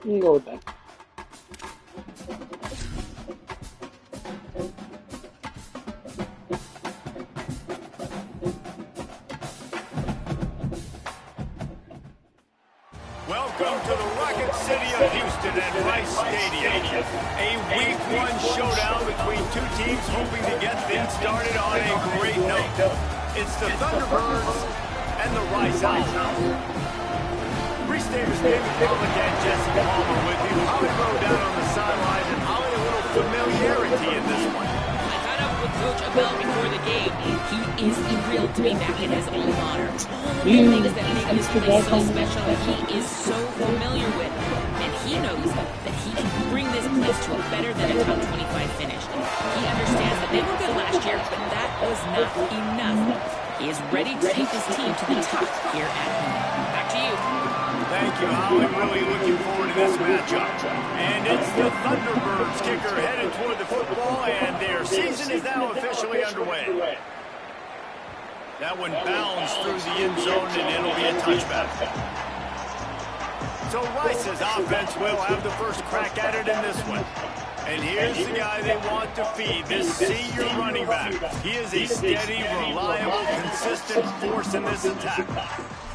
You can go with that. Welcome to the Rocket City of Houston at Rice Stadium. A Week 1 showdown between two teams hoping to get things started on a great note. It's the Thunderbirds and the Rice Owls. Reese Davis, David Pollock, and Jesse Palmer with you. Holly Rowe down on the sidelines, and Holly a little familiarity in this one. I caught up with Coach Abel before the game. He is thrilled to be back in his alma mater. All of the things that make this place so special, he is so familiar with. And he knows that he can bring this place to a better than a top 25 finish. He understands that they were good last year, but that was not enough. He is ready to take his team to the top here at home. Back to you. Thank you, Holly. Really looking forward to this matchup. And it's the Thunderbirds kicker headed toward the football, and their season is now officially underway. That one bounds through the end zone, and it'll be a touchback. So Rice's offense will have the first crack at it in this one. And here's the guy they want to feed, this senior running back. He is a steady, reliable, consistent force in this attack.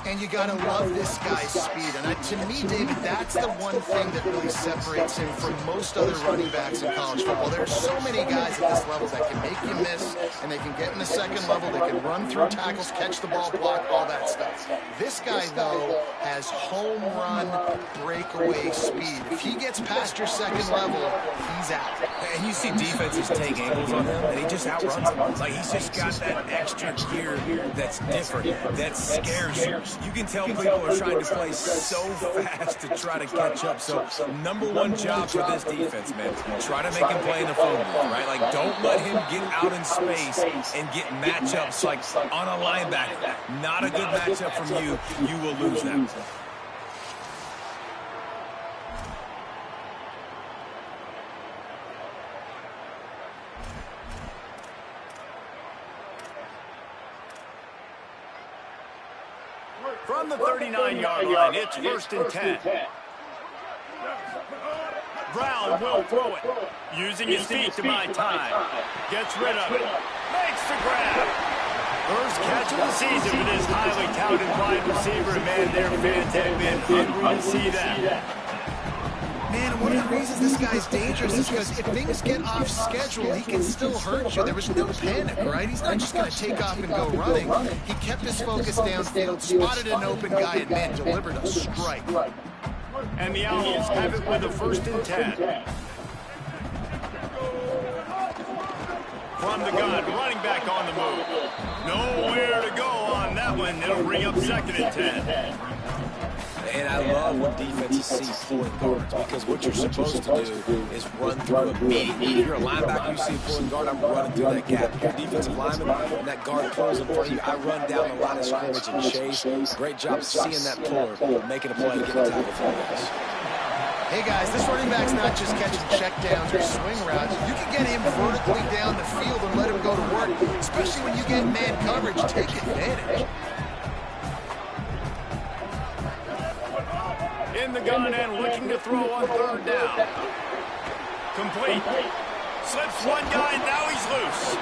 And you got to love this guy's speed. And to me, David, that's the one thing that really separates him from most other running backs in college football. There are so many guys at this level that can make you miss, and they can get in the second level, they can run through tackles, catch the ball, block, all that stuff. This guy, though, has home run breakaway speed. If he gets past your second level, he's out. And you see defenses take angles on him, and he just outruns them. Like, he's just got that extra gear that's different, that scares you. You can tell people are trying to play so fast to try to catch up. So, number one job for this defense, man, try to make him play in the phone booth, right? Like, don't let him get out in space and get matchups like on a linebacker. Not a good matchup from you. You will lose that. From the 39-yard line, it's 1st and 10. Brown will throw it, using his feet to buy time. Gets rid of it. Makes the grab. First catch of the season for this highly touted wide receiver. Man, their fans have been hungry to see that. Man, one of the reasons this guy's dangerous is because if things get off schedule, he can still hurt you. There was no panic, right? He's not just going to take off and go running. He kept his focus downfield, spotted an open guy, and, man, delivered a strike. And the Owls have it with a 1st and 10. From the gun, running back on the move. Nowhere to go on that one. It'll bring up 2nd and 10. And I love when defenses see pulling guards, because what you're supposed to do is run through immediately. If you're a linebacker, you see a pulling guard, I'm running through that gap. If you're a defensive lineman and that guard pulls in front of you, I run down the line of scrimmage and chase. Great job seeing that puller, making a play to get the tackle for the guys. Hey guys, this running back's not just catching checkdowns or swing routes. You can get him vertically down the field and let him go to work, especially when you get man coverage. Take advantage. In the gun and looking to throw on 3rd down. Complete. Slips one guy, and now he's loose.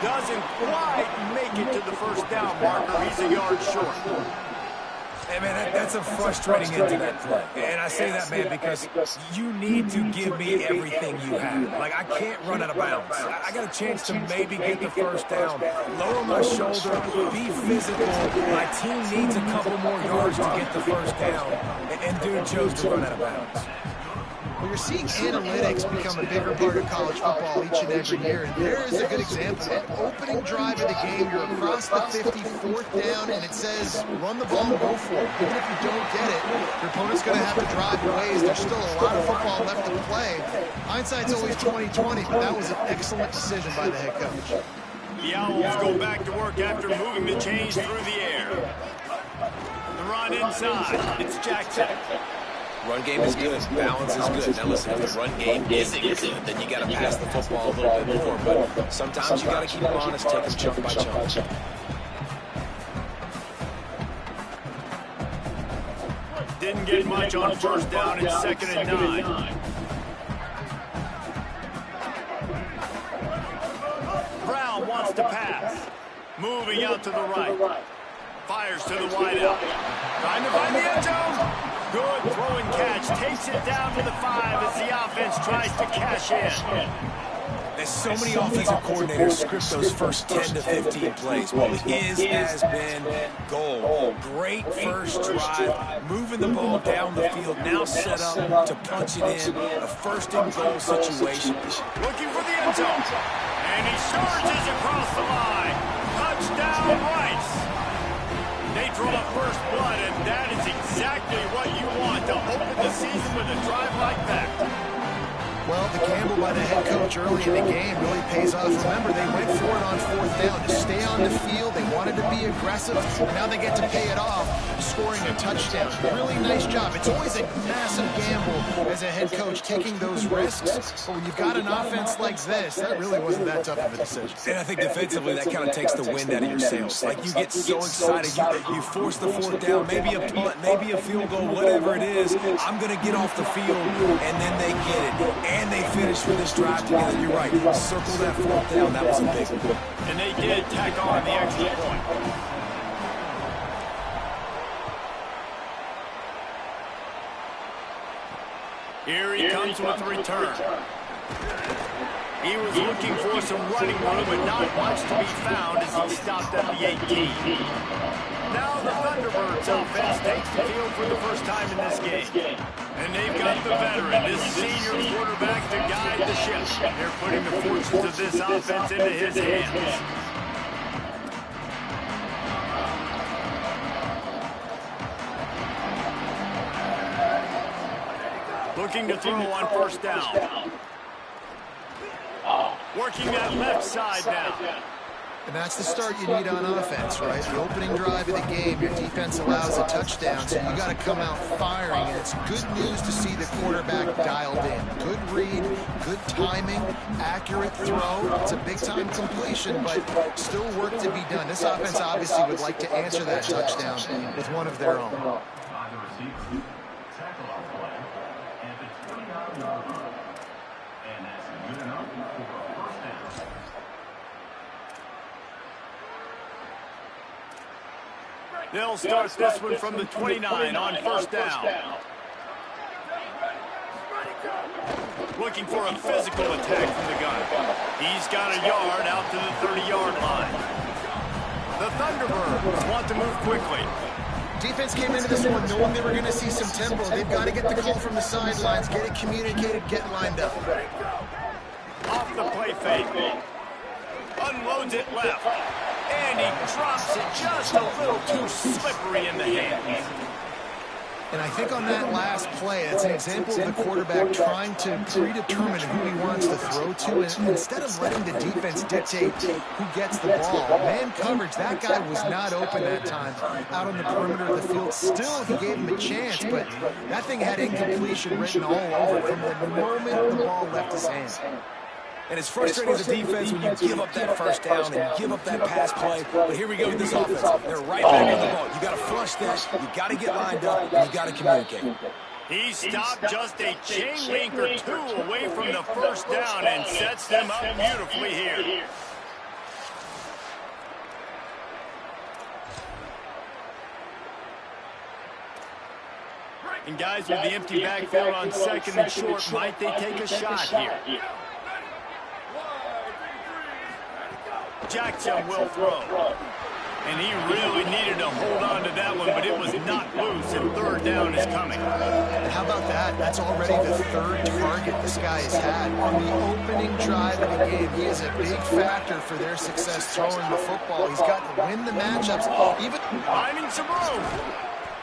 Doesn't quite make it to the first down marker. He's a yard short. Hey, man, that's a frustrating end to that play. And I say that, man, because you need to give me everything you have. Like, I can't run out of bounds. I got a chance to maybe get the first down, lower my shoulder, be physical. My team needs a couple more yards to get the first down, and dude chose to run out of bounds. Well, you're seeing analytics become a bigger part of college football each and every year, and there is a good example. That opening drive of the game, you're across the 50, fourth down, and it says run the ball and go for it. Even if you don't get it, your opponent's going to have to drive ways. There's still a lot of football left to play. Hindsight's always 20/20, but that was an excellent decision by the head coach. The Owls go back to work after moving the chains through the air. The run inside. It's Jackson. Run game is good. Balance is good. Now listen, if the run game isn't good, then you got to pass the football a little bit more. But sometimes you got to keep them honest, take them chunk by chunk. Didn't get much on first down and 2nd and 9. Brown wants to pass. Moving out to the right. Fires to the wideout. Trying to find the end zone. Good throw and catch. Takes it down to the 5 as the offense tries to cash in. There's so many offensive coordinators script those first 10 to 15 plays. Well, has been gold. Great first drive. Moving the ball down the field. Now set up to punch it in. A first and goal situation. Looking for the end zone. And he charges across the line. Touchdown, Rice. They draw first blood, and that is exactly what you want to open the season with a drive like that. Well, the gamble by the head coach early in the game really pays off. Remember, they went for it on fourth down to stay on the field. They wanted to be aggressive, and now they get to pay it off, scoring a touchdown. Really nice job. It's always a massive gamble as a head coach taking those risks, but when you've got an offense like this, that really wasn't that tough of a decision. And I think defensively, that kind of takes the wind out of your sails. Like, you get so excited. You force the fourth down, maybe a punt, maybe a field goal, whatever it is. I'm going to get off the field, and then they get it. And they finish with this drive together. You're right. Circle that fourth down. That was a big one. And they did tack on the extra point. Here he comes with the return. He was looking for some running room, but not much to be found as he stopped at the 18. Now the Thunderbirds offense takes the field for the first time in this game. And they've got the veteran, this senior quarterback, to guide the ship. They're putting the fortunes of this offense into his hands. Looking to throw on first down. Working that left side now. And that's the start you need on offense, right? The opening drive of the game, your defense allows a touchdown, so you got to come out firing. And it's good news to see the quarterback dialed in. Good read, good timing, accurate throw. It's a big-time completion, but still work to be done. This offense obviously would like to answer that touchdown with one of their own. They'll start this one from the 29 on first down. Looking for a physical attack from the gun. He's got a yard out to the 30-yard line. The Thunderbirds want to move quickly. Defense came into this one knowing they were going to see some tempo. They've got to get the call from the sidelines, get it communicated, get lined up. Off the play fake. Unloads it left. And he drops it just a little too slippery in the hands. And I think on that last play, it's an example of the quarterback trying to predetermine who he wants to throw to. And instead of letting the defense dictate who gets the ball, man coverage, that guy was not open that time out on the perimeter of the field. Still, he gave him a chance, but that thing had incompletion written all over it from the moment the ball left his hand. And it's frustrating as a defense when you give up that first down and give up that pass play. But here we go with this offense. They're right back on the ball. You got to flush that. You got to get lined up. And you got to communicate. He stopped just a chain link or two away from the first down and sets them up beautifully here. And guys, with the empty backfield on second and short, might they take a shot here? Jackson will throw. And he really needed to hold on to that one, but it was not loose, and third down is coming. And how about that? That's already the third target this guy has had. On the opening drive of the game, he is a big factor for their success throwing the football. He's got to win the matchups. Even finding some room.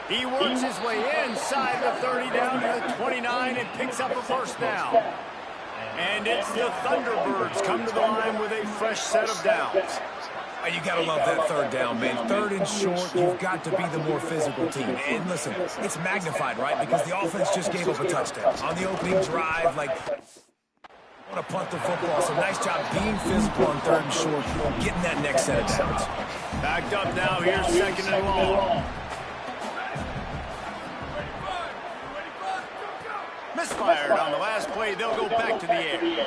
He works his way inside the 30 down to the 29 and picks up a first down. And it's the Thunderbirds come to the line with a fresh set of downs. You got to love that third down, man. Third and short, you've got to be the more physical team. And listen, it's magnified, right? Because the offense just gave up a touchdown. On the opening drive, like, want to punt the football. So nice job being physical on third and short, getting that next set of downs. Backed up now, here's second and long. Misfired on the last play, they'll go back to the air.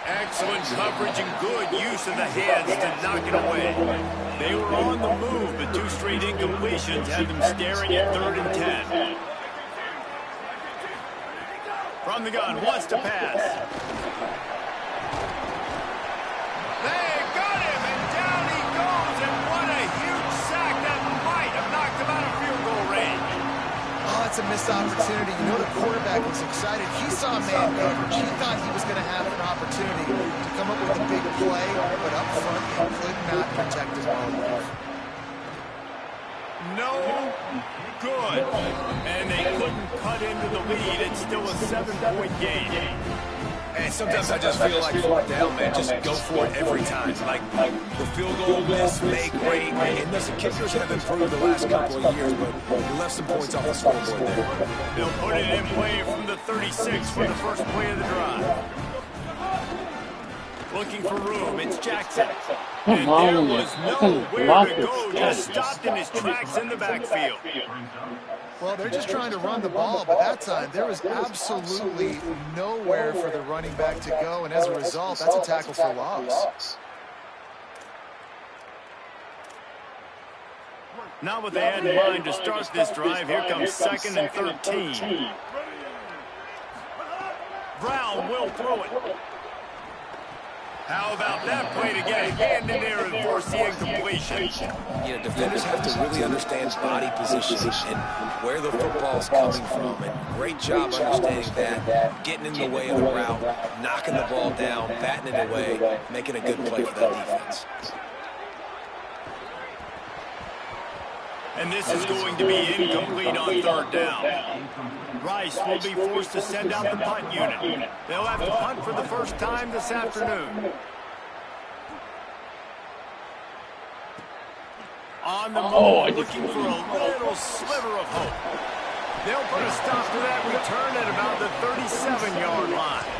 Excellent coverage and good use of the hands to knock it away. They were on the move, but two straight incompletions had them staring at 3rd and 10. From the gun, wants to pass. They got him, and down he goes, and what a huge sack that might have knocked him out of field goal range. Oh, it's a missed opportunity. You know the quarterback was excited. He saw man coverage. He thought he was going to have an opportunity to come up with a big play, but up front, he could not protect his well enough. No good. And they couldn't cut into the lead. It's still a 7-point game. And sometimes I just feel like 4th down, man. Just go for it every time. Like the field goal miss, make, great. And listen, kickers have improved the last couple of years, but he left some points off the scoreboard there. They'll put it in play from the 36 for the first play of the drive. Looking for room, it's Jackson. And there was nowhere to go, just stopped in his tracks in the backfield. Well, they're just trying to run the ball, but that time there was absolutely nowhere for the running back to go, and as a result, that's a tackle for loss. Not what they had in mind to start this drive. Here comes 2nd and 13. Brown will throw it. How about that play to get a hand in there and force the incompletion? You know, defenders have to really understand body position and where the football's coming from. And great job understanding that, getting in the way of the route, knocking the ball down, batting it away, making a good play for that defense. And this is going to be incomplete on 3rd down. Rice will be forced to send out the punt unit. They'll have to punt for the first time this afternoon. On the move, looking for a little sliver of hope. They'll put a stop to that return at about the 37-yard line.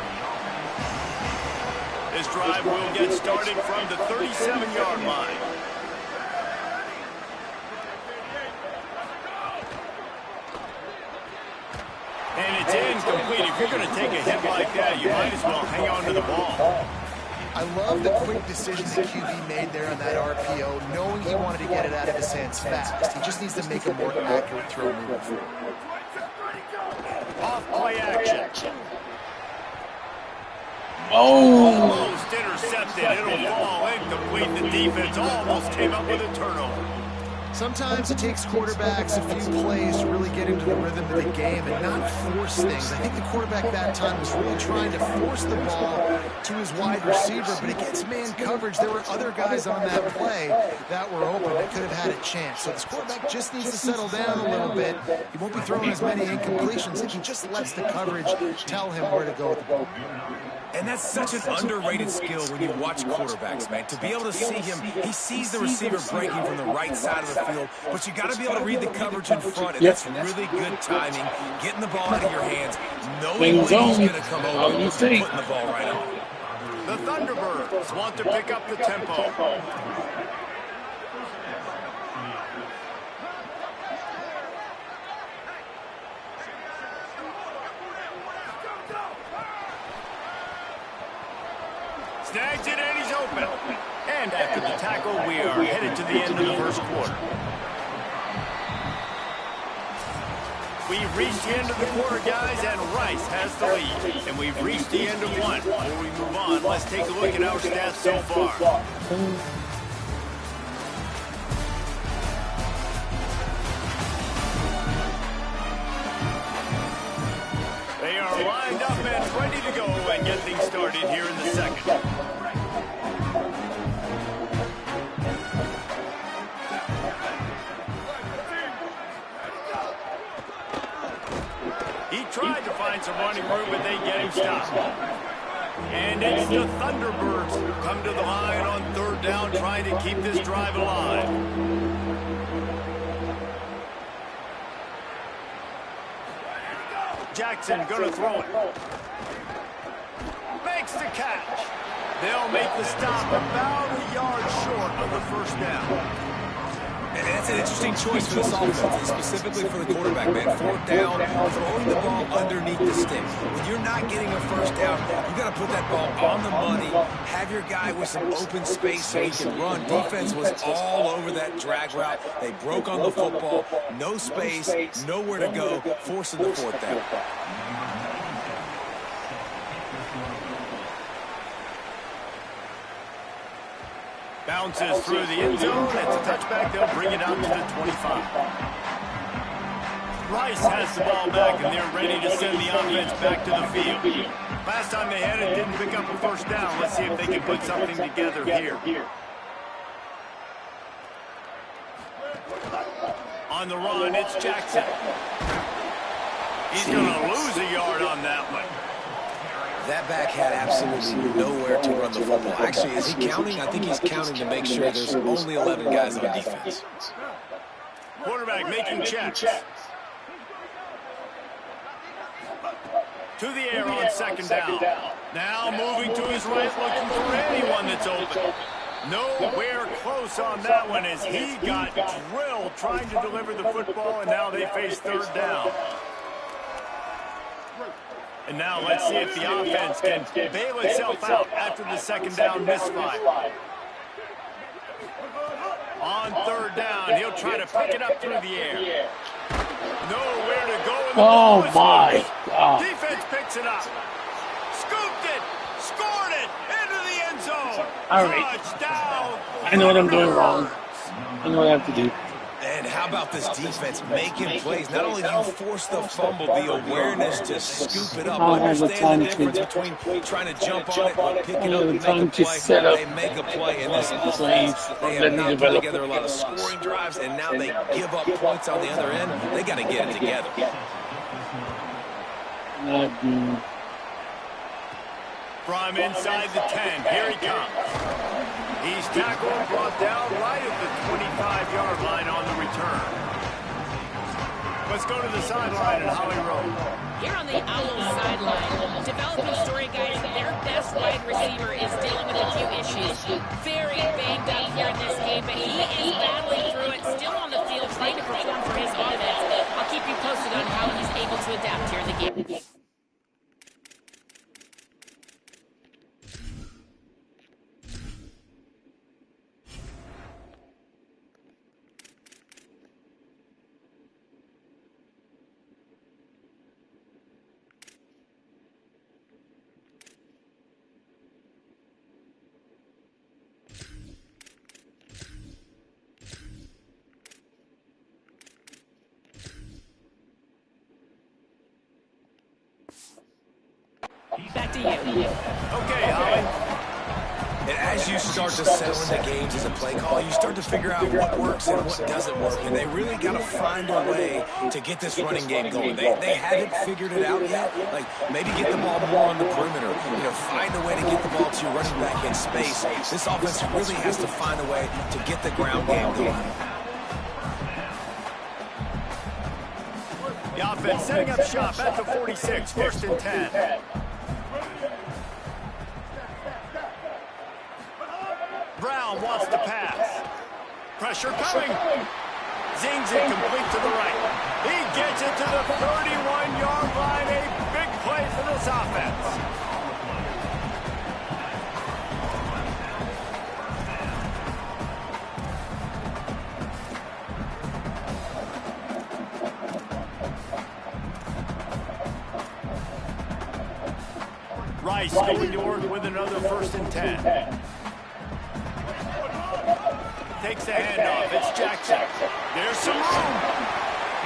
This drive will get started from the 37-yard line. And it's incomplete. If you're going to take a hit like that, you might as well hang on to the ball. I love the quick decision the QB made there on that RPO, knowing he wanted to get it out of his hands fast. He just needs to make a more accurate throw moving forward. Off play action. Oh! Almost intercepted. It'll fall incomplete. The defense almost came up with a turnover. Sometimes it takes quarterbacks a few plays to really get into the rhythm of the game and not force things. I think the quarterback that time was really trying to force the ball to his wide receiver, but against man coverage, there were other guys on that play that were open that could have had a chance. So this quarterback just needs to settle down a little bit. He won't be throwing as many incompletions if he just lets the coverage tell him where to go with the ball. And that's such an underrated skill when you watch quarterbacks, man. To be able to see him, he sees the receiver breaking from the right side of the field, but you got to be able to read the coverage in front, and that's really good timing, getting the ball out of your hands, knowing when he's going to come over, and putting the ball right on. The Thunderbirds want to pick up the tempo. Snags it, and he's open. And after the tackle, we are headed to the end of the first quarter. We've reached the end of the quarter, guys, and Rice has the lead. And we've reached the end of one. Before we move on, let's take a look at our stats so far. They are lined up and ready to go and get things started here in the second. He tried to find some running room, but they get him stopped. And it's the Thunderbirds who come to the line on third down, trying to keep this drive alive. Jackson gonna throw it. Makes the catch. They'll make the stop about a yard short of the first down. And that's an interesting choice for this offense, specifically for the quarterback, man. Fourth down, throwing the ball underneath the sticks. When you're not getting a first down, you got to put that ball on the money, have your guy with some open space so he can run. Defense was all over that drag route. They broke on the football, no space, nowhere to go, forcing the fourth down. Bounces through the end zone. It's a touchback. They'll bring it out to the 25. Rice has the ball back, and they're ready to send the offense back to the field. Last time they had it, didn't pick up a first down. Let's see if they can put something together here. On the run, it's Jackson. He's going to lose a yard on that one. That back had absolutely nowhere to run the football. Actually, is he counting? I think he's counting to make sure there's only 11 guys on defense. Quarterback making checks. To the air on second down. Now moving to his right, looking for anyone that's open. Nowhere close on that one as he got drilled trying to deliver the football, and now they face third down. And now let's see if the offense can bail itself out after the second down misfire. On third down, he'll try to pick it up through the air. Nowhere to go in the Oh my God. Defense picks it up. Scooped it. Scored it. Into the end zone. All right. Touchdown. I know what I'm doing wrong. I know what I have to do. And how about this defense making plays? Not only do you force the fumble, the awareness to scoop it up. Understand the difference between trying to jump on it, pick it up, and make a play. They make a play in this offense. They have not put together a lot of scoring drives, and now they give up points on the other end. They got to get it together. From inside the 10, here he comes. He's tackled, brought down right at the 25-yard line on the return. Let's go to the sideline at Holly Road. Here on the Owls sideline, developing story, guys, their best wide receiver is dealing with a few issues. Very banged up here in this game, but he is battling through it, still on the field, trying to perform for his offense. I'll keep you posted on how he's able to adapt here in the game. Back to you. Okay, Holly. And as you start to settle into games as a play call, you start to figure out what works and what doesn't work. And they really got to find a way to get this running game going. They haven't figured it out yet. Like, maybe get the ball more on the perimeter. You know, find a way to get the ball to your running back in space. This offense really has to find a way to get the ground game going. The offense setting up shop at the 46, first and 10. Brown wants to pass. Pressure coming. Zings it complete to the right. He gets it to the 31-yard line. A big play for this offense. Rice going to work with another 1st and 10. Takes the handoff. It's Jackson. There's some room.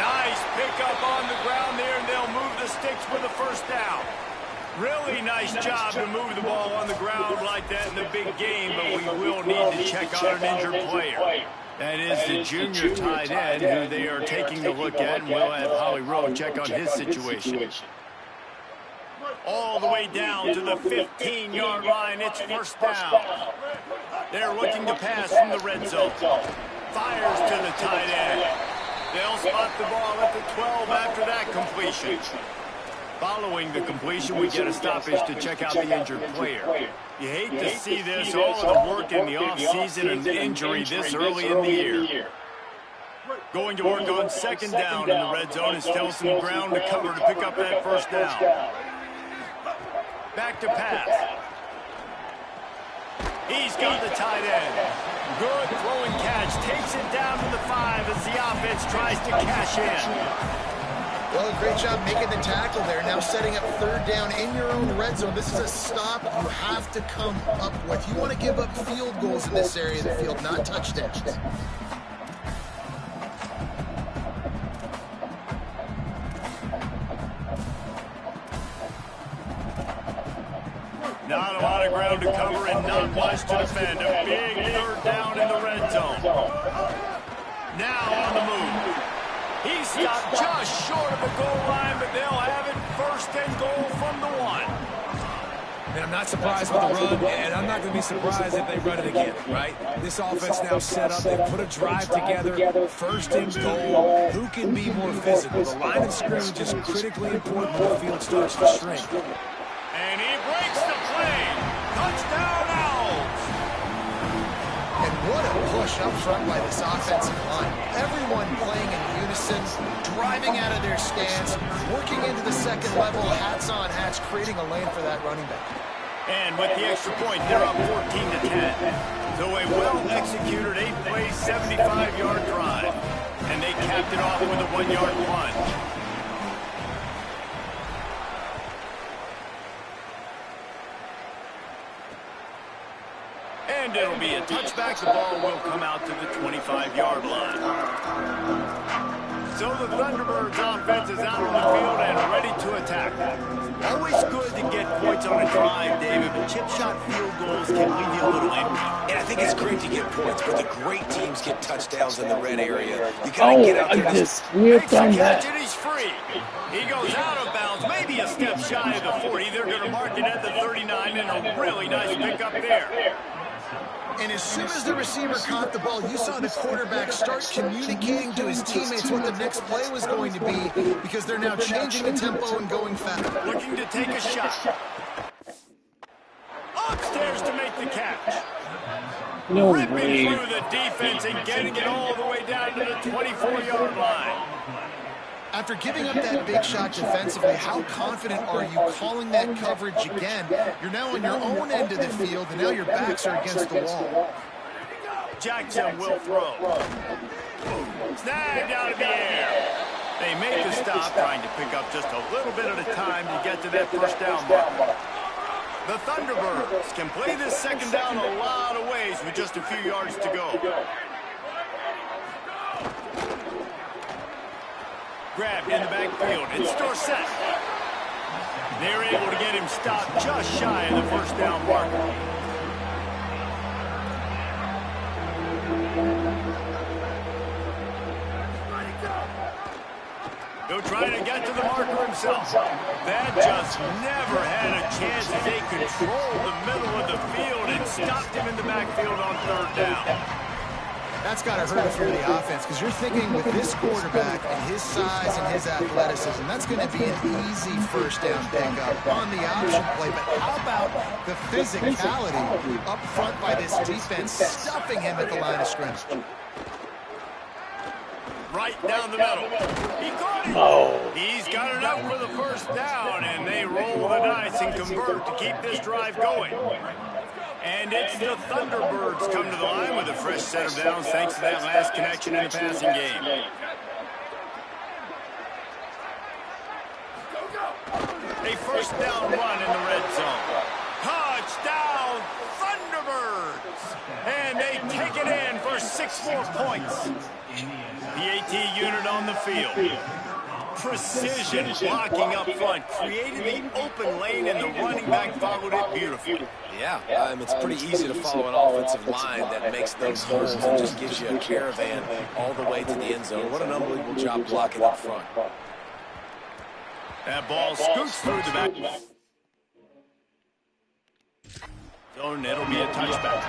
Nice pickup on the ground there, and they'll move the sticks with a 1st down. Really nice job to move the ball on the ground like that in the big game, but we will need to check on an injured player. That is the junior tight end who they are taking a look at, and we'll have Holly Rowe check on his situation. All the way down to the 15-yard line. It's 1st down. They're looking to pass from the red zone. Fires to the tight end. They'll spot the ball at the 12 after that completion. Following the completion, we get a stoppage to check out the injured player. You hate to see this, all of the work in the offseason and injury this early in the year. Going to work on 2nd down in the red zone, and still some ground to cover to pick up that 1st down. Back to pass. He's got the tight end. Good throwing catch. Takes it down to the 5 as the offense tries to cash in. Well, great job making the tackle there. Now setting up 3rd down in your own red zone. This is a stop you have to come up with. You want to give up field goals in this area of the field, not touchdowns. Not a lot of ground to cover and not much to defend. A big 3rd down in the red zone. Now on the move. He stopped just short of the goal line, but they'll have it 1st and goal from the 1. And I'm not surprised with the run, and I'm not going to be surprised if they run it again, right? This offense now set up. They put a drive together, 1st and goal. Who can be more physical? The line of scrimmage is critically important when the field starts to shrink. And he breaks the play. Touchdown, Owls. And what a push up front by this offensive line. Everyone playing in unison, driving out of their stance, working into the 2nd level, hats on hats, creating a lane for that running back. And with the extra point, they're up 14-10. So a well-executed 8-play, 75-yard drive. And they capped it off with a 1-yard plunge. And it'll be a touchback. The ball will come out to the 25-yard line. So the Thunderbirds offense is out on the field and ready to attack. Always good to get points on a drive, David, but chip shot field goals can leave you a little empty. And I think it's great to get points, but the great teams get touchdowns in the red area. You gotta get out there. We've done catch that. and he's free. He goes out of bounds, maybe a step shy of the 40. They're going to mark it at the 39, and a really nice pickup there. And as soon as the receiver caught the ball, you saw the quarterback start communicating to his teammates what the next play was going to be, because they're now changing the tempo and going fast. Looking to take a shot. Upstairs to make the catch. No Ripping way. through the defense and getting it all the way down to the 24-yard line. After giving up that big shot defensively, how confident are you calling that coverage again? You're now on your own end of the field, and now your backs are against the wall. Jackson will throw. Snagged out of the air. They make the stop, trying to pick up just a little bit at a time to get to that 1st down mark. The Thunderbirds can play this 2nd down a lot of ways with just a few yards to go. Grabbed in the backfield. It's Dorsett. They're able to get him stopped just shy of the 1st down marker. He'll try to get to the marker himself. That just never had a chance as they controlled the middle of the field and stopped him in the backfield on 3rd down. That's got to hurt if you're the offense, because you're thinking with this quarterback and his size and his athleticism, that's going to be an easy 1st down pickup on the option play. But how about the physicality up front by this defense, stuffing him at the line of scrimmage? Right down the middle. He caught it. Oh. He's got it up for the 1st down, and they roll the dice and convert to keep this drive going. And it's the Thunderbirds come to the line with a fresh set of downs thanks to that last connection in the passing game. A 1st down run in the red zone. 6 more points. The AT unit on the field. Precision blocking up front, created the open lane, and the running back followed it beautifully. Yeah, it's pretty easy to follow an offensive line that makes those holes and just gives you a caravan all the way to the end zone. What an unbelievable job blocking up front. That ball scoots through the back. Zone, it'll be a touchback.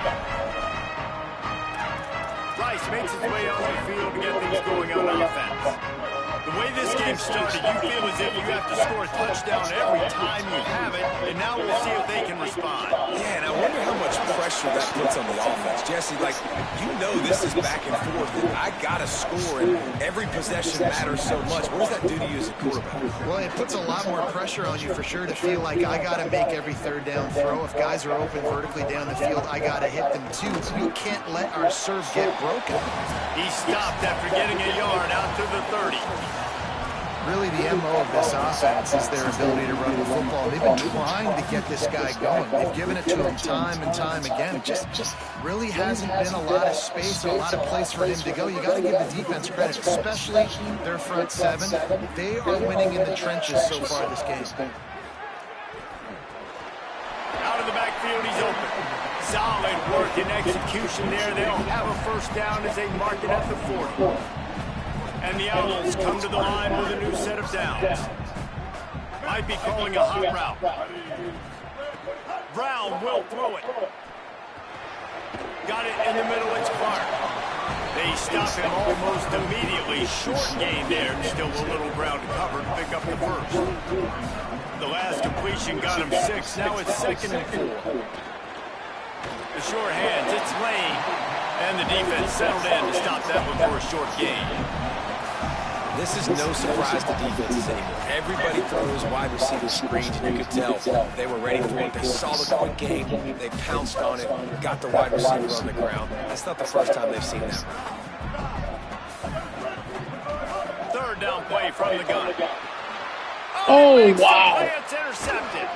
Rice makes his way on the field to get things going on offense. The way this game started, you feel as if you have to score a touchdown every time you have it, and now we'll see if they can respond. Yeah, and I wonder how much pressure that puts on the offense. Jesse, like, you know this is back and forth, and I got to score, and every possession matters so much. What does that do to you as a quarterback? Well, it puts a lot more pressure on you for sure to feel like I got to make every third down throw. If guys are open vertically down the field, I got to hit them too. We can't let our serve get broken. He stopped after getting a yard out to the 30. Really, the MO of this offense is their ability to run the football. They've been trying to get this guy going. They've given it to him time and time again. Just really hasn't been a lot of space and a lot of place for him to go. You got to give the defense credit, especially their front seven. They are winning in the trenches so far this game. Out of the backfield, he's open. Solid work and execution there. They'll have a first down as they mark it at the 40. And the Owls come to the line with a new set of downs. Might be calling a hot route. Brown will throw it. Got it in the middle, it's Clark. They stop him almost immediately. Short gain there. Still a little ground to cover to pick up the first. The last completion got him 6. Now it's 2nd and 4. The short hands, it's Lane. And the defense settled in to stop that one for a short gain. This is no surprise to defenses anymore. Everybody throws wide receiver screens, and you could tell they were ready for it. They saw the quick game, they pounced on it, got the wide receiver on the ground. That's not the first time they've seen that. Third down play from the gun. Oh, wow. It's intercepted.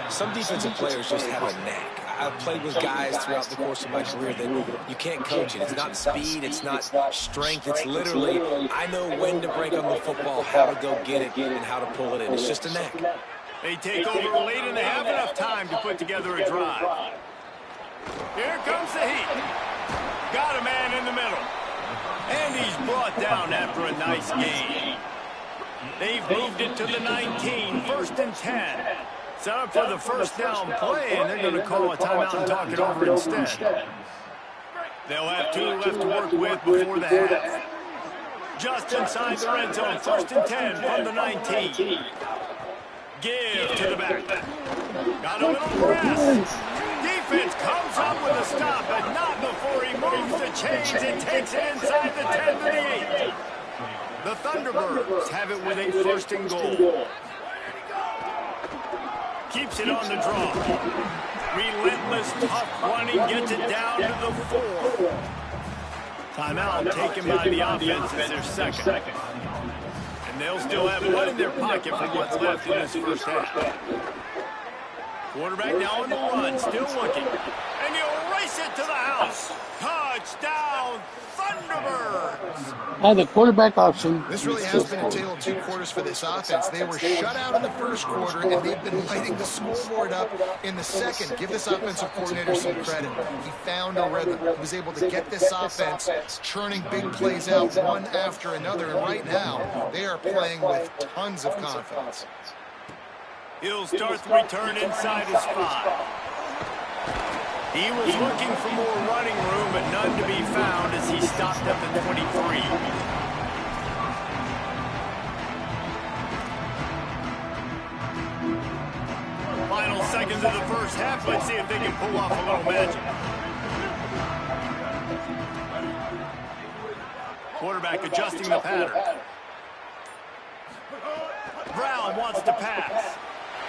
Some defensive players just have a knack. I've played with guys throughout the course of my career that you can't coach it. It's not speed, it's not strength. It's literally, I know when to break on the football, how to go get it, and how to pull it in. It's just a knack. They take over late and they have enough time to put together a drive. Here comes the heat. Got a man in the middle. And he's brought down after a nice gain. They've moved it to the 19, 1st and 10. Set up for the first down play, and they're going to call a timeout and talk it over instead. They'll have 2 left to work with before the half. Just inside the red zone, 1st and 10 from the 19. Give to the back. Got a little press. Defense comes up with a stop, but not before he moves the chains and takes it inside the 10 to the 8. The Thunderbirds have it with a 1st and goal. Keeps it on the draw. Relentless, tough running, gets it down to the 4. Timeout taken by the offense as their 2nd. And they'll still have one in their pocket for what's left in this first half. Quarterback now on the run, still looking. And he'll race it to the house. Touchdown, Thunderbirds! The quarterback option. This really has been a tale of 2 quarters for this offense. They were shut out in the first quarter, and they've been lighting the scoreboard up in the second. Give this offensive coordinator some credit. He found a rhythm. He was able to get this offense churning big plays out one after another, and right now they are playing with tons of confidence. He'll start the return inside his 5. He was looking for more running room, but none to be found as he stopped at the 23. Final seconds of the first half. Let's see if they can pull off a little magic. Quarterback adjusting the pattern. Brown wants to pass.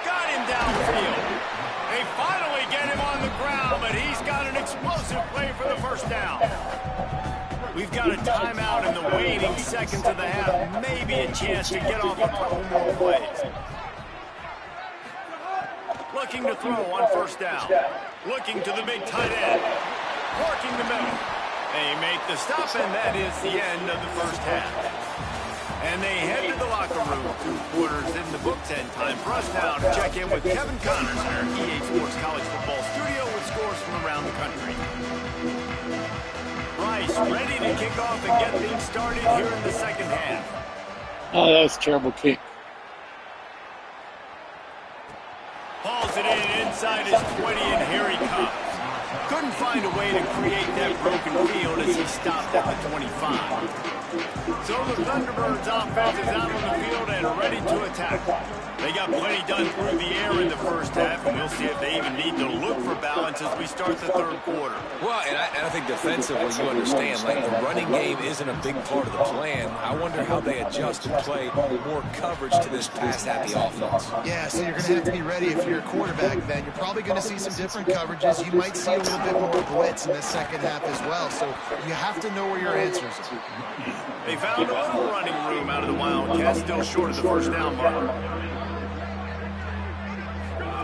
Got him downfield. They finally get him on the ground, but he's got an explosive play for the first down. We've got a timeout in the waning seconds of the half. Maybe a chance to get off a couple more plays. Looking to throw on first down. Looking to the big tight end. Working the middle. They make the stop, and that is the end of the first half. And they head to the locker room. 2 quarters in the books, and time for us now to check in with Kevin Connors in our EA Sports College Football studio with scores from around the country. Bryce ready to kick off and get things started here in the second half. Oh, that was a terrible kick. Hauls it in inside his 20, and here he comes. Couldn't find a way to create that broken field as he stopped at the 25. So the Thunderbirds offense is out on the field and ready to attack. They got plenty done through the air in the first half, and we'll see if they even need to look for balance as we start the third quarter. Well, and I think defensively, you understand, like the running game isn't a big part of the plan. I wonder how they adjust and play more coverage to this pass-happy offense. Yeah, so you're going to have to be ready if you're a quarterback then. You're probably going to see some different coverages. You might see a little bit more blitz in the second half as well, so you have to know where your answers are. They found a little running room out of the Wildcats, still short of the first down mark.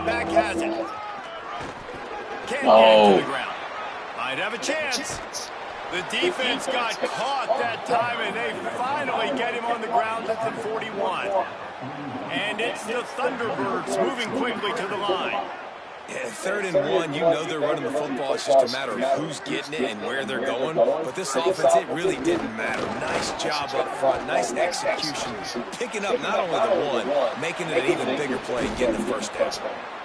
Back has it. Can't get it to the ground. Might have a chance. The defense got caught that time, and they finally get him on the ground at the 41. And it's the Thunderbirds moving quickly to the line. Yeah, 3rd and 1, you know they're running the football. It's just a matter of who's getting it and where they're going. But this offense, it really didn't matter. Nice job up front, nice execution. Picking up not only the one, making it an even bigger play and getting the first down.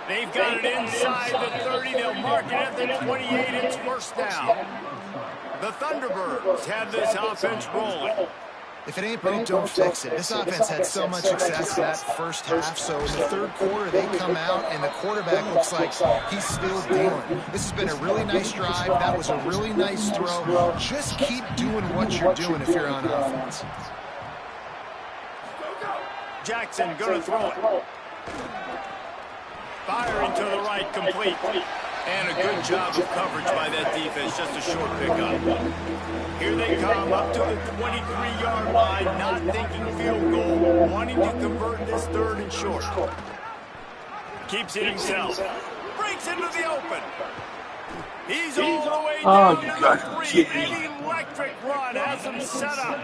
They've got it inside the 30. They'll mark it at the 28. It's first down. The Thunderbirds have this offense rolling. If it ain't broke, don't fix it. This offense had so much success in that first half, so in the third quarter they come out and the quarterback looks like he's still dealing. This has been a really nice drive. That was a really nice throw. Just keep doing what you're doing if you're on offense. Jackson gonna throw it. Firing to the right, complete. And a good job of coverage by that defense, just a short pickup. Here they come up to the 23-yard line, not thinking field goal, wanting to convert this 3rd and short. Keeps it himself. Breaks into the open. He's all the way down to the 3. An electric run has him set up.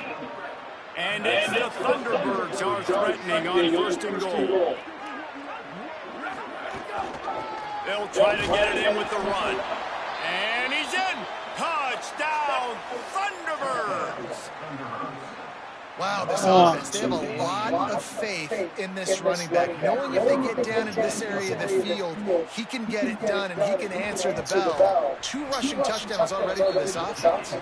And it's the Thunderbirds are threatening on 1st and goal. They'll try to get it in with the run. And he's in. Touchdown, Thunderbirds. Wow, this offense, they have a lot of faith in this running back. Knowing if they get down in this area of the field, he can get it done and he can answer the bell. 2 rushing touchdowns already for this offense.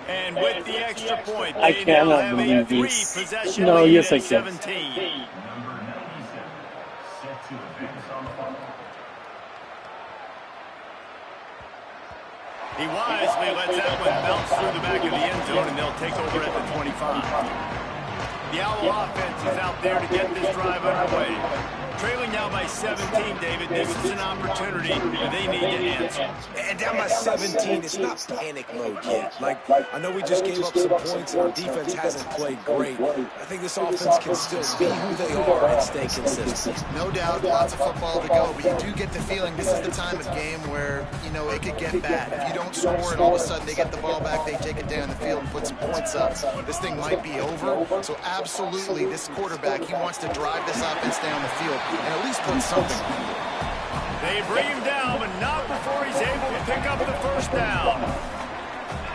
And with the extra point, I they now cannot have a believe this. 3-possession No, lead yes, I at can. 17. He wisely lets that one bounce through the back of the end zone, and they'll take over at the 25. The Owl offense is out there to get this drive underway. Trailing now by 17, David. This is an opportunity they need to answer. And down by 17, it's not panic mode yet. Like, I know we just gave up some points and our defense hasn't played great. I think this offense can still be who they are and stay consistent. No doubt, lots of football to go, but you do get the feeling this is the time of game where, you know, it could get bad. If you don't score and all of a sudden they get the ball back, they take it down the field and put some points up, this thing might be over. So absolutely, this quarterback, he wants to drive this offense down the field and at least put something on it. They bring him down, but not before he's able to pick up the first down.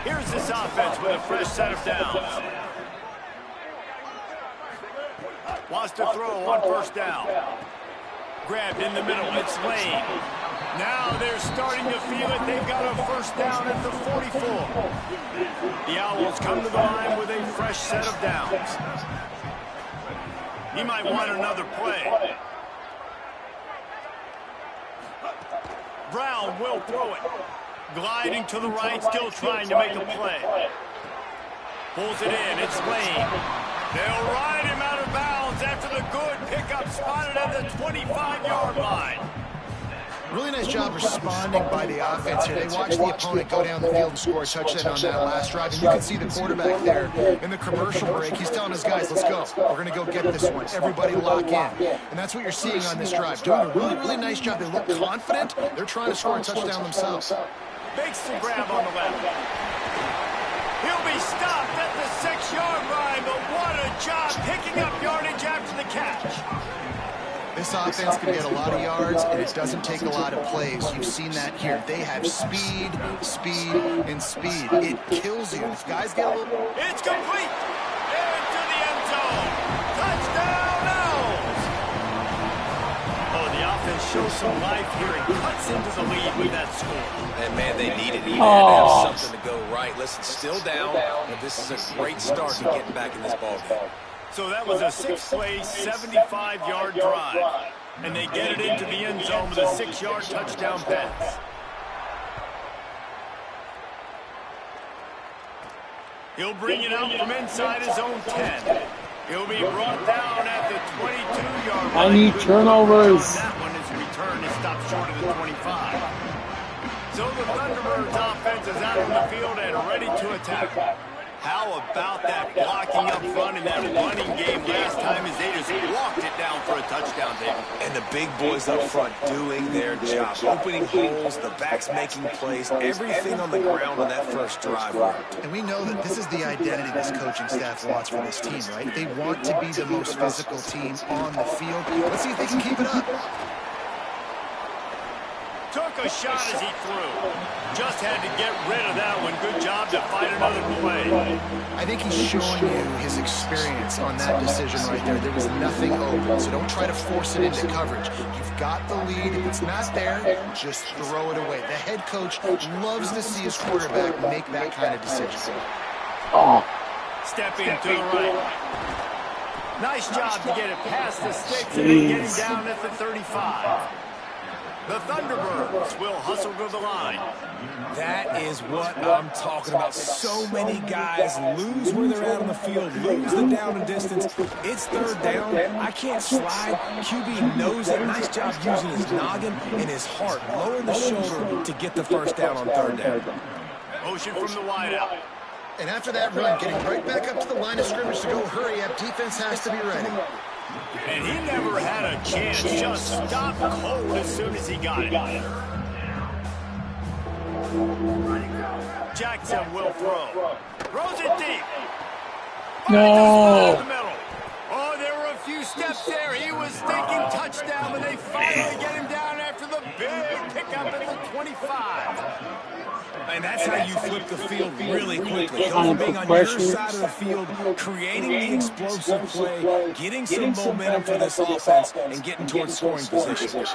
Here's this offense with a fresh set of downs. Wants to throw on first down. Grabbed in the middle, it's Lane. Now they're starting to feel it. They've got a first down at the 44. The Owls come to the line with a fresh set of downs. He might want another play. Brown will throw it. Gliding to the right, still trying to make a play. Pulls it in, it's Lane. They'll ride him out of bounds after the good pickup spotted at the 25-yard line. Really nice job responding by the offense here. They watched the opponent go down the field and score a touchdown on that last drive. And you can see the quarterback there in the commercial break. He's telling his guys, let's go. We're going to go get this one. Everybody lock in. And that's what you're seeing on this drive. Doing a really, really nice job. They look confident. They're trying to score a touchdown themselves. Makes the grab on the left. He'll be stopped at the 6-yard line, but what a job picking up yardage after the catch. This offense can get a lot of yards, and it doesn't take a lot of plays. You've seen that here. They have speed, speed, and speed. It kills you. If guys get a little... It's complete. Into the end zone. Touchdown, Owls. Oh, the offense shows some life here and cuts into the lead with that score. And, man, they needed it. He had to have something to go right. Listen, still down, but this is a great start to getting back in this ballgame. So that was a 6-play, 75-yard drive. And they get it into the end zone with a 6-yard touchdown pass. He'll bring it out from inside his own 10. He'll be brought down at the 22-yard line. I need turnovers. That one is returned and stopped short of the 25. So the Thunderbirds offense is out on the field and ready to attack. How about that blocking up front in that running game last time as they just walked it down for a touchdown, David? And the big boys up front doing their job. Opening holes, the backs making plays, everything on the ground on that first drive worked. And we know that this is the identity this coaching staff wants for this team, right? They want to be the most physical team on the field. Let's see if they can keep it up. Took a shot as he threw. Just had to get rid of that one. Good job to fight another play. I think he's showing you his experience on that decision right there. There was nothing open, so don't try to force it into coverage. You've got the lead. If it's not there, just throw it away. The head coach loves to see his quarterback make that kind of decision. Stepping to the right. Nice job to get it past the sticks and then getting down at the 35. The Thunderbirds will hustle to the line. That is what I'm talking about. So many guys lose where they're at on the field, lose the down and distance. It's third down. I can't slide. QB knows it. Nice job using his noggin and his heart, lowering the shoulder to get the first down on third down. Motion from the wideout. And after that run, getting right back up to the line of scrimmage to go hurry up, defense has to be ready. And he never had a chance, just stopped cold as soon as he got it. Jackson will throw. Throws it deep. No. The middle. Oh, there were a few steps there. He was thinking touchdown, but they finally get him down after the big pickup at the 25. And that's how you flip the field really quickly. Go from being on your side of the field, creating the explosive play, getting some momentum for this offense, and getting towards scoring position.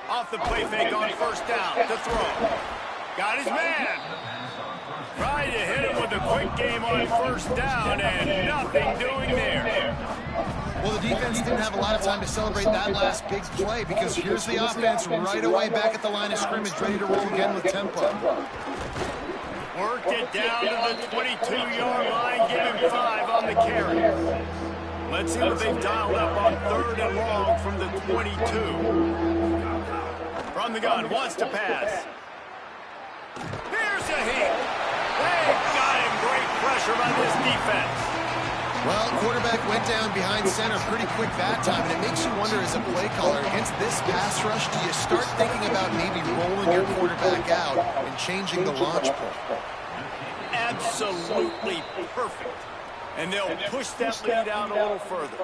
Off the play fake on first down to throw. Got his man. Tried to hit him with a quick game on first down, and nothing doing there. Well, the defense didn't have a lot of time to celebrate that last big play because here's the offense right away back at the line of scrimmage, ready to roll again with tempo. Worked it down to the 22-yard line, give him 5 on the carry. Let's see what they've dialed up on third and long from the 22. From the gun, wants to pass. There's a hit. They got him. Great pressure by this defense. Well, quarterback went down behind center pretty quick that time, and it makes you wonder as a play caller, against this pass rush, do you start thinking about maybe rolling your quarterback out and changing the launch point? Absolutely perfect. And they'll push that lead out a little further.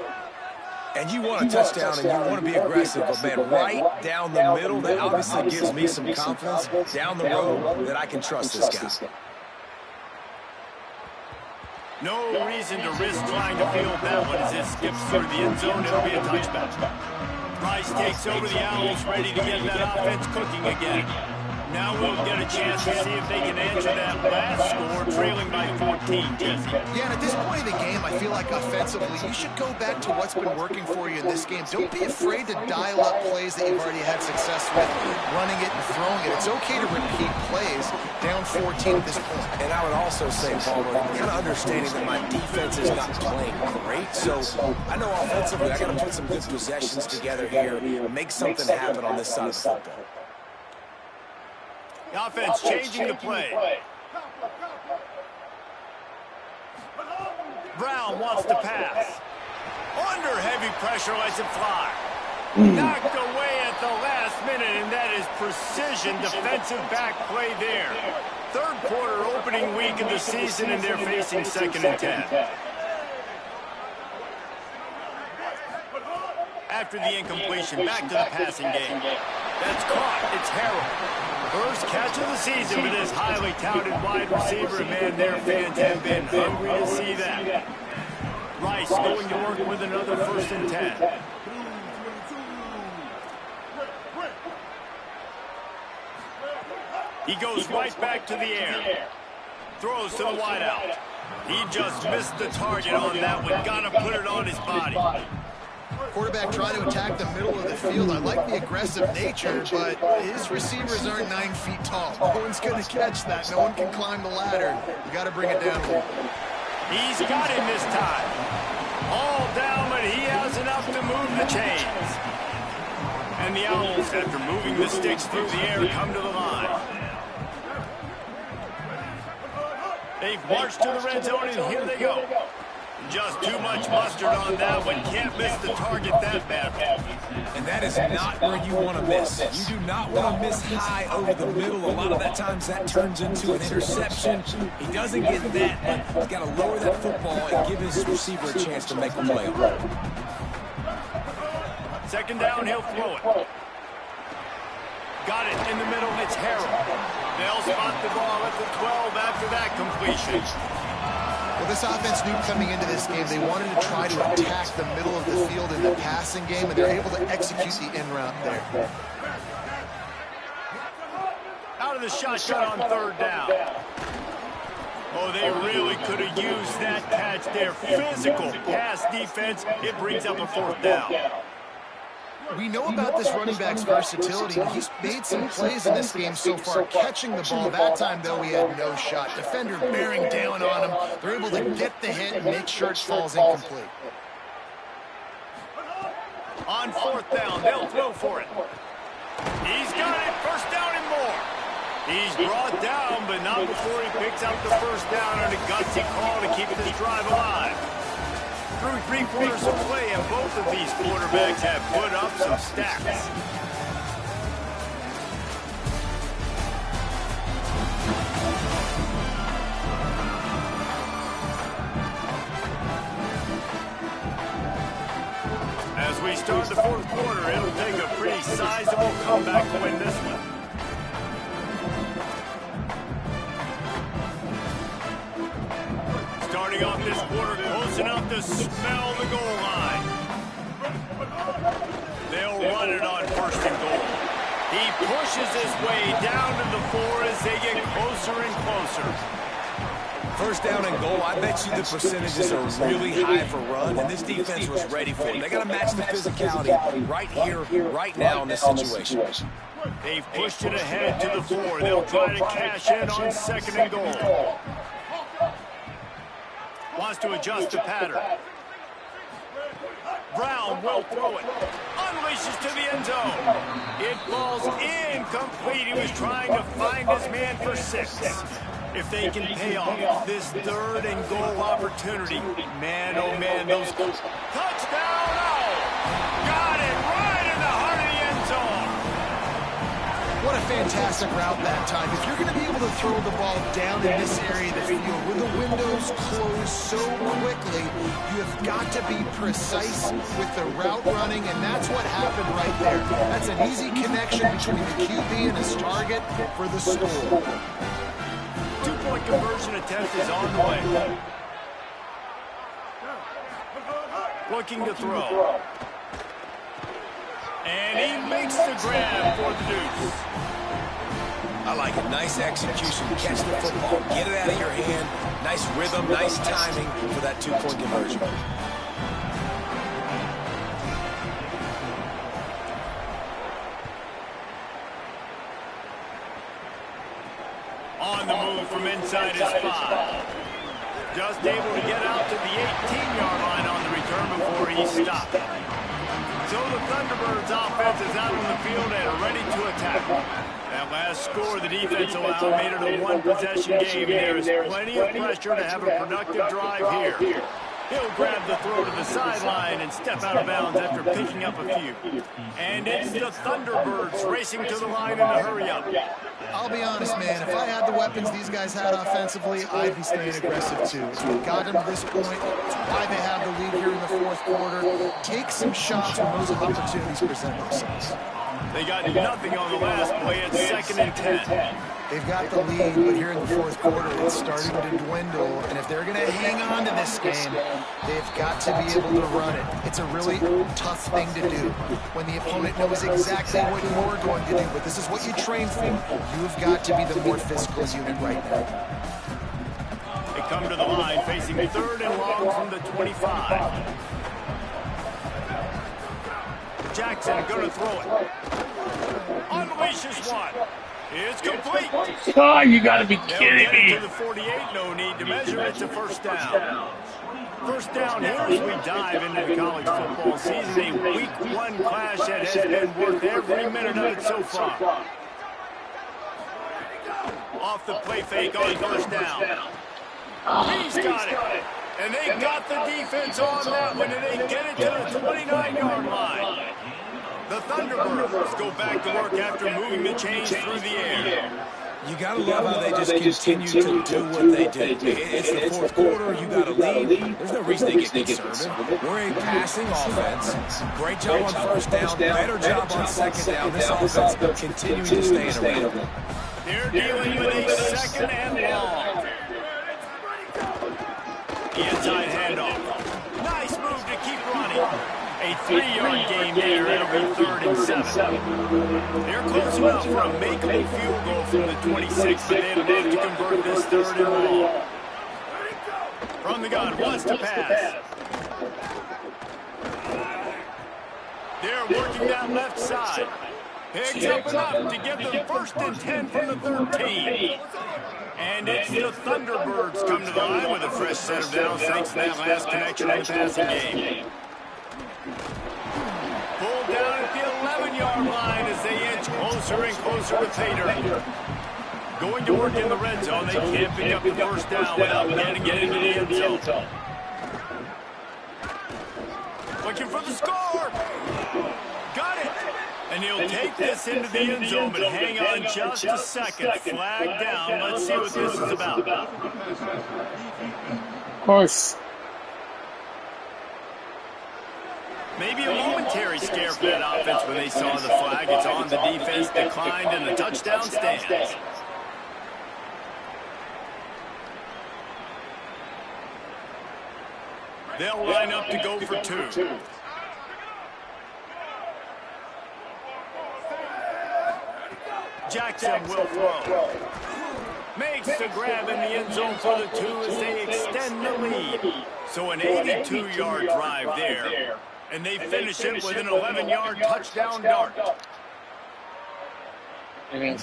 And you want a touchdown and you want to be aggressive, but, man, right down the middle, that obviously gives me some confidence down the road that I can trust this guy. No reason to risk trying to field that one as it skips through the end zone. It'll be a touchback. Price takes over the Owls, ready to get that offense cooking again. Now we'll get a chance to see if they can answer that last score, trailing by 14, Jesse. Yeah, and at this point of the game, I feel like offensively, you should go back to what's been working for you in this game. Don't be afraid to dial up plays that you've already had success with, running it and throwing it. It's okay to repeat plays down 14 at this point. And I would also say, Palmer, kind of understanding that my defense is not playing great, so I know offensively I got to put some good possessions together here, make something happen on this side of the football. The offense changing the play. Brown wants to pass. Under heavy pressure, lets it fly. Knocked away at the last minute, and that is precision defensive back play there. Third quarter opening week of the season, and they're facing 2nd and 10. After the incompletion, back to the passing game. That's caught. It's Harrell. First catch of the season for this highly touted wide receiver. Man, their fans have been hungry to see that. Rice going to work with another 1st and 10. He goes right back to the air. Throws to the wideout. He just missed the target on that one. Got to put it on his body. Quarterback trying to attack the middle of the field. I like the aggressive nature, but his receivers aren't 9 feet tall. No one's going to catch that. No one can climb the ladder. You got to bring it down a little. He's got him this time. All down, but he has enough to move the chains. And the Owls, after moving the sticks through the air, come to the line. They've marched to the red zone, and here they go. Just too much mustard on that one. Can't miss the target that bad. And that is not where you want to miss. You do not want to miss high over the middle. A lot of that times that turns into an interception. He doesn't get that, but he's got to lower that football and give his receiver a chance to make the play on it. 2nd down, he'll throw it. Got it in the middle, it's Harrell. They'll spot the ball at the 12 after that completion. Well, this offense knew coming into this game they wanted to try to attack the middle of the field in the passing game, and they're able to execute the in route there. Out of the shotgun on 3rd down. Oh, they really could have used that catch there. Physical pass defense. It brings up a 4th down. We know about this running back's versatility. He's made some plays in this game so far, catching the ball. That time, though, he had no shot. Defender bearing down on him. They're able to get the hit and make sure it falls incomplete. On 4th down, they'll throw for it. He's got it. 1st down and more. He's brought down, but not before he picks up the 1st down on a gutsy call to keep this drive alive. Through 3 quarters of play, and both of these quarterbacks have put up some stats. As we start the 4th quarter, it'll take a pretty sizable comeback to win this one. Starting off this quarter, close enough to smell the goal line. They'll run it on 1st and goal. He pushes his way down to the 4 as they get closer and closer. 1st down and goal, I bet you the percentages are really high for run, and this defense was ready for it. They got to match the physicality right here, right now in this situation. They've pushed it ahead to the 4. They'll try to cash in on 2nd and goal. Wants to adjust the pattern. Brown will throw it. Unleashes to the end zone. It falls incomplete. He was trying to find his man for 6. If they can pay off this 3rd and goal opportunity, man, oh man, those touchdown! Oh, got it right in the heart of the end zone. What a fantastic route that time. If you're going to be able to throw the ball down in this area of the field where the windows close so quickly, you have got to be precise with the route running, and that's what happened right there. That's an easy connection between the QB and his target for the score. 2-point conversion attempt is on the way. Looking to throw. And he makes the grab for the deuce. I like it. Nice execution. Catch the football. Get it out of your hand. Nice rhythm, nice timing for that 2-point conversion. On the move from inside his 5. Just able to get out to the 18-yard line on the return before he stopped. So the Thunderbirds offense is out on the field and ready to attack. That last score the defense allowed made it a 1-possession game. There is plenty of pressure to have a productive drive here. He'll grab the throw to the sideline and step out of bounds after picking up a few. And it's the Thunderbirds racing to the line in a hurry-up. I'll be honest, man. If I had the weapons these guys had offensively, I'd be staying aggressive, too. It got them to this point. It's why they have the lead here in the fourth quarter. Take some shots when those opportunities present themselves. They got nothing on the last play at 2nd and 10. They've got the lead, but here in the fourth quarter, it's starting to dwindle. And if they're going to hang on to this game, they've got to be able to run it. It's a really tough thing to do when the opponent knows exactly what you're going to do. But this is what you train for. You've got to be the more physical unit right now. They come to the line facing 3rd and long from the 25. Jackson going to throw it. Unleashes one. It's complete. Oh, you got to be kidding me. To the 48, no need to measure it to first down. First down here as we dive into the college football season. A week 1 clash that has been worth every minute of it so far. Off the play fake on first down. He's got it. And they got the defense on that one, and they get it to the 29-yard line. The Thunderbirds go back to work after moving the chains through the air. You got to love how they just continue to do what they do. It's the fourth quarter. You got to lead. There's no reason they get conservative. We're a passing offense. Great job on first down. Better job on second down. This offense continuing to stay in a rhythm. They're dealing with a 2nd and long. Inside handoff. Nice move to keep running. A 3-yard gain there. It'll be 3rd and 7. They're close enough for a makeable field goal from the 26, but they'd love to convert this 3rd and long. From the gun, wants to pass. They're working that left side. Picks up enough to get them 1st and 10 from the 13. And it's the Thunderbirds come to the line with a fresh set of downs thanks to that last connection in the passing game. Pulled down at the 11-yard line as they inch closer and closer with Pater. Going to work in the red zone. They can't pick up the first down without getting it into the end zone. Looking for the score. Got it. And he'll take this into the end zone, but hang on just a second. Flag down. Let's see what this is about. Of course. Maybe a momentary scare for that offense when they saw the flag. It's on the defense, declined, and the touchdown stands. They'll line up to go for 2. Jackson will throw. Makes the grab in the end zone for the 2 as they extend the lead. So an 82-yard drive there. And they finish it with an 11-yard touchdown dart. It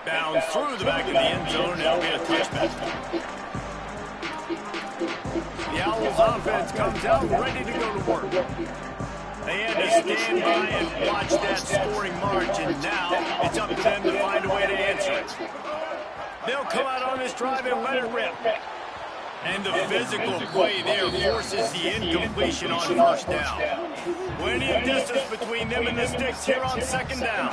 bounds through the back of the end zone, and it'll be a touchback. The Owls offense comes out ready to go to work. They had to stand by and watch that scoring march, and now it's up to them to find a way to answer it. They'll come out on this drive and let it rip. And the physical play there forces the incompletion on first down. Plenty of distance between them and the sticks here on 2nd down.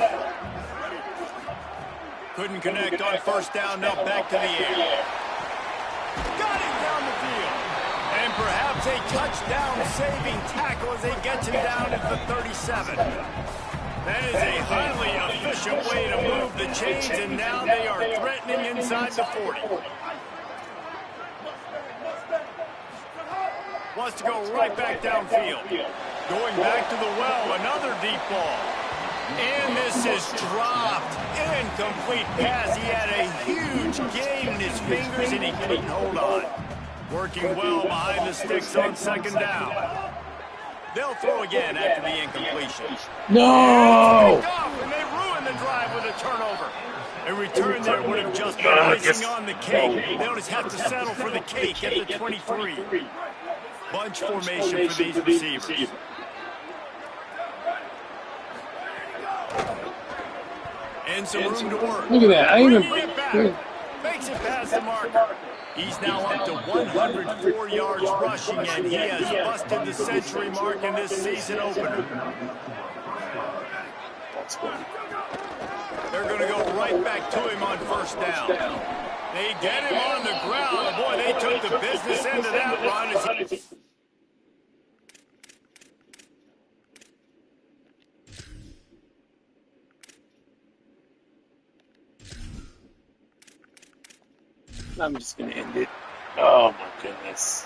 Couldn't connect on first down, now back to the air. Got it down the field. And perhaps a touchdown-saving tackle as they get him down at the 37. That is a highly efficient way to move the chains, and now they are threatening inside the 40. Wants to go right back downfield. Going back to the well, another deep ball. And this is dropped. Incomplete pass. He had a huge gain in his fingers, and he couldn't hold on. Working well behind the sticks on 2nd down. They'll throw again after the incompletion. No! And they ruin the drive with a turnover. A return there would have just been icing on the cake. They'll just have to settle for the cake at the 23. Bunch formation for these receivers. And some room to work. Look at that. I even. Bringing it back. Makes it past the marker. He's now up to 104 yards rushing, and he has busted the century mark in this season opener. They're going to go right back to him on first down. They get him on the ground. Boy, they took the business end of that run. I'm just going to end it. Oh, my goodness.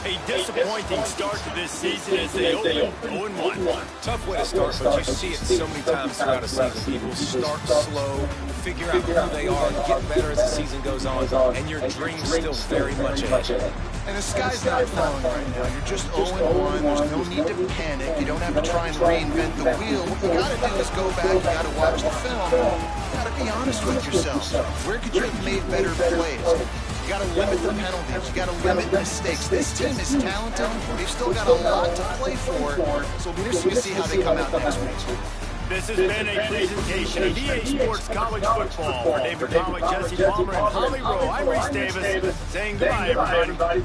A disappointing start to this season as they open 0-1. Tough way to start, but you see it so many times throughout a season. People start slow, figure out who they are, get better as the season goes on, and your dream's still very much ahead. And the sky's not falling right now. You're just 0-1. There's no need to panic. You don't have to try and reinvent the wheel. What you got to do is go back. You got to watch the film. You got to be honest with yourself. Where could you have made better plays? You got to limit the penalties. You got to limit mistakes. This team is talented. They've still got a lot to play for. So it'll be interesting to see how they come out next week. This has been a presentation of EA Sports College Football. For David Pollack, Jesse Palmer, and Holly Rowe, I'm Reese Davis, saying goodbye, everybody.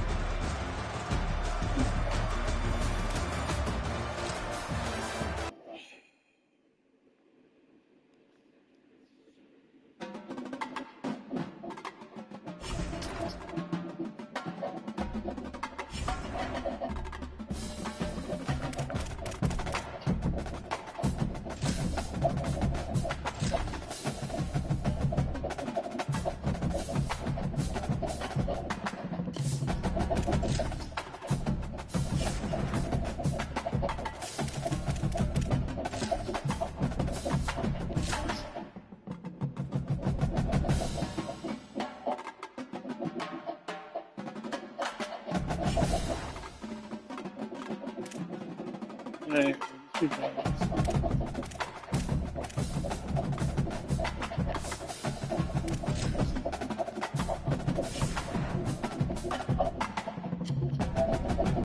Hey,